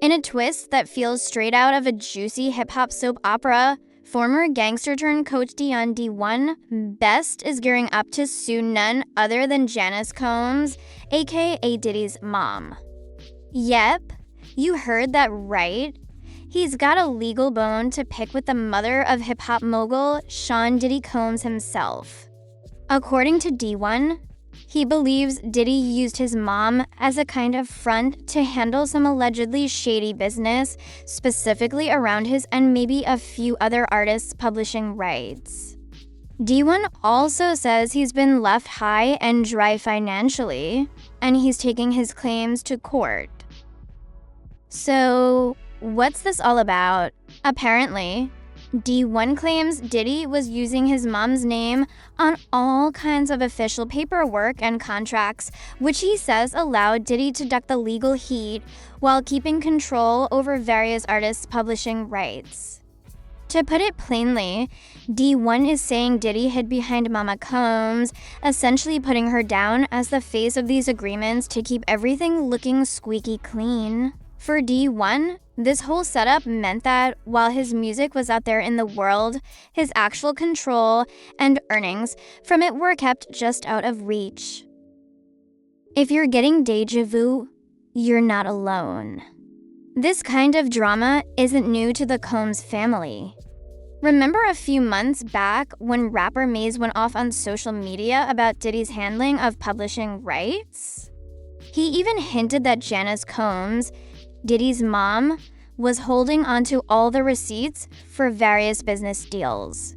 In a twist that feels straight out of a juicy hip-hop soap opera, former gangster-turned-coach Deon D1 Best is gearing up to sue none other than Janice Combs, aka Diddy's mom. Yep, you heard that right. He's got a legal bone to pick with the mother of hip-hop mogul Sean Diddy Combs himself. According to D1, he believes Diddy used his mom as a kind of front to handle some allegedly shady business, specifically around his and maybe a few other artists' publishing rights. D1 also says he's been left high and dry financially, and he's taking his claims to court. So, what's this all about? Apparently, D1 claims Diddy was using his mom's name on all kinds of official paperwork and contracts, which he says allowed Diddy to duck the legal heat while keeping control over various artists' publishing rights. To put it plainly, D1 is saying Diddy hid behind Mama Combs, essentially putting her down as the face of these agreements to keep everything looking squeaky clean. For D1, this whole setup meant that while his music was out there in the world, his actual control and earnings from it were kept just out of reach. If you're getting deja vu, you're not alone. This kind of drama isn't new to the Combs family. Remember a few months back when rapper Maze went off on social media about Diddy's handling of publishing rights? He even hinted that Janice Combs, Diddy's mom, was holding onto all the receipts for various business deals.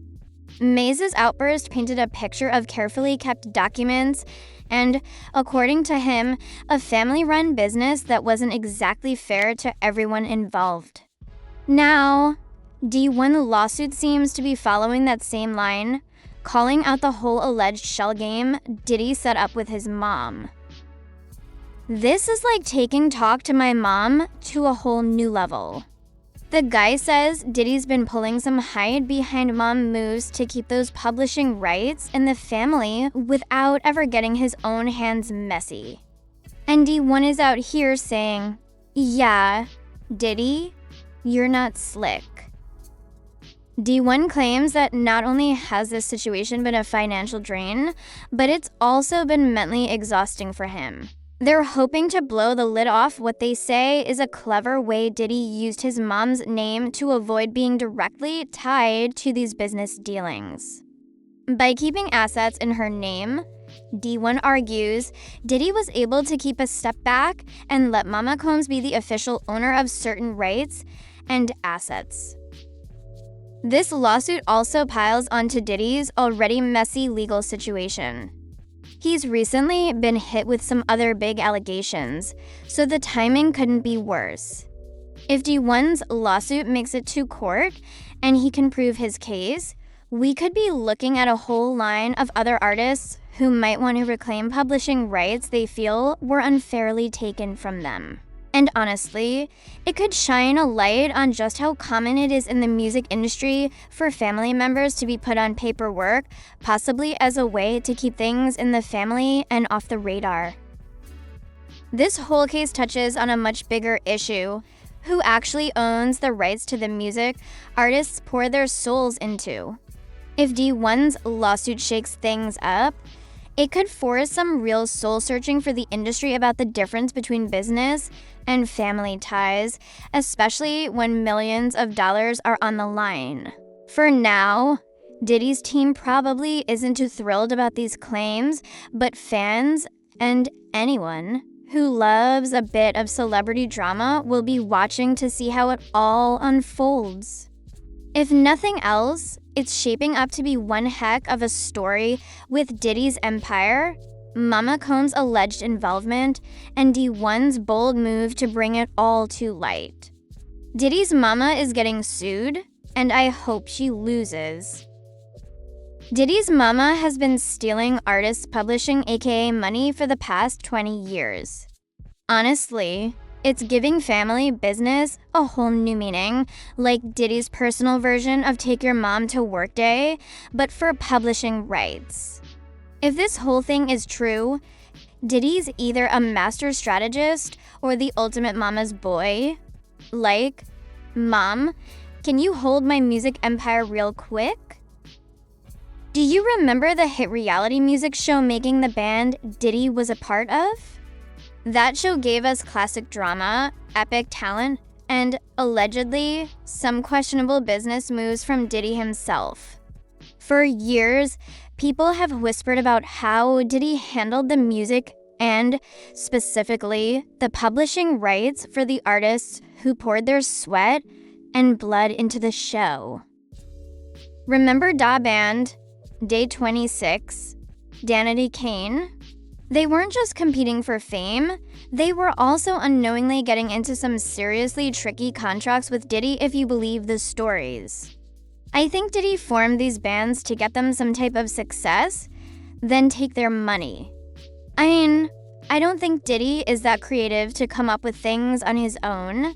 Maze's outburst painted a picture of carefully kept documents and, according to him, a family-run business that wasn't exactly fair to everyone involved. Now, D1 lawsuit seems to be following that same line, calling out the whole alleged shell game Diddy set up with his mom. This is like taking Talk to My Mom to a whole new level. The guy says Diddy's been pulling some hide behind mom moves to keep those publishing rights in the family without ever getting his own hands messy. And D1 is out here saying, yeah, Diddy, you're not slick. D1 claims that not only has this situation been a financial drain, but it's also been mentally exhausting for him. They're hoping to blow the lid off what they say is a clever way Diddy used his mom's name to avoid being directly tied to these business dealings. By keeping assets in her name, D1 argues, Diddy was able to keep a step back and let Mama Combs be the official owner of certain rights and assets. This lawsuit also piles onto Diddy's already messy legal situation. He's recently been hit with some other big allegations, so the timing couldn't be worse. If D1's lawsuit makes it to court and he can prove his case, we could be looking at a whole line of other artists who might want to reclaim publishing rights they feel were unfairly taken from them. And honestly, it could shine a light on just how common it is in the music industry for family members to be put on paperwork, possibly as a way to keep things in the family and off the radar. This whole case touches on a much bigger issue: who actually owns the rights to the music artists pour their souls into? If D1's lawsuit shakes things up, it could force some real soul-searching for the industry about the difference between business and family ties, especially when millions of dollars are on the line. For now, Diddy's team probably isn't too thrilled about these claims, but fans and anyone who loves a bit of celebrity drama will be watching to see how it all unfolds. If nothing else, it's shaping up to be one heck of a story with Diddy's empire, Mama Combs' alleged involvement, and D1's bold move to bring it all to light. Diddy's mama is getting sued, and I hope she loses. Diddy's mama has been stealing artists' publishing aka money for the past 20 years. Honestly, it's giving family business a whole new meaning, like Diddy's personal version of Take Your Mom to Work Day, but for publishing rights. If this whole thing is true, Diddy's either a master strategist or the ultimate mama's boy. Like, "Mom, can you hold my music empire real quick?" Do you remember the hit reality music show making the band Diddy was a part of? That show gave us classic drama, epic talent, and, allegedly, some questionable business moves from Diddy himself. For years, people have whispered about how Diddy handled the music and, specifically, the publishing rights for the artists who poured their sweat and blood into the show. Remember Da Band, Day 26, Danity Kane? They weren't just competing for fame, they were also unknowingly getting into some seriously tricky contracts with Diddy if you believe the stories. I think Diddy formed these bands to get them some type of success, then take their money. I mean, I don't think Diddy is that creative to come up with things on his own.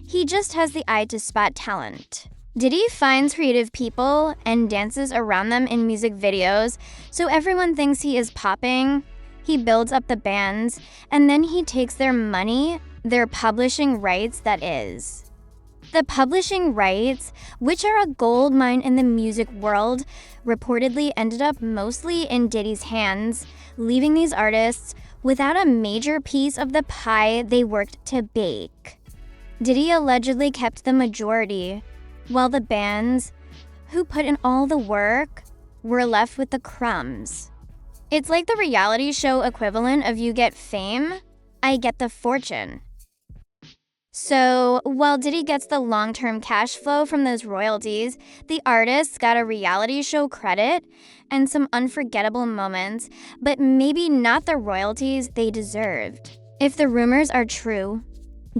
He just has the eye to spot talent. Diddy finds creative people and dances around them in music videos, so everyone thinks he is popping. He builds up the bands, and then he takes their money, their publishing rights, that is. The publishing rights, which are a gold mine in the music world, reportedly ended up mostly in Diddy's hands, leaving these artists without a major piece of the pie they worked to bake. Diddy allegedly kept the majority, while the bands, who put in all the work, were left with the crumbs. It's like the reality show equivalent of you get fame, I get the fortune. So, while Diddy gets the long-term cash flow from those royalties, the artists got a reality show credit and some unforgettable moments, but maybe not the royalties they deserved. If the rumors are true,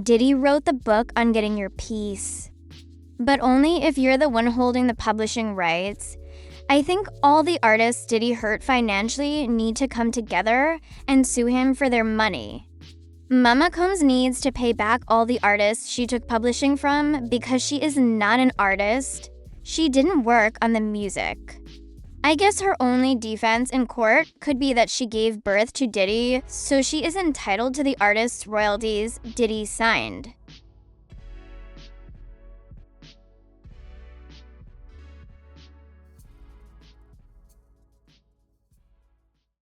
Diddy wrote the book on getting your piece. But only if you're the one holding the publishing rights. I think all the artists Diddy hurt financially need to come together and sue him for their money. Mama Combs needs to pay back all the artists she took publishing from because she is not an artist. She didn't work on the music. I guess her only defense in court could be that she gave birth to Diddy, so she is entitled to the artist's royalties Diddy signed.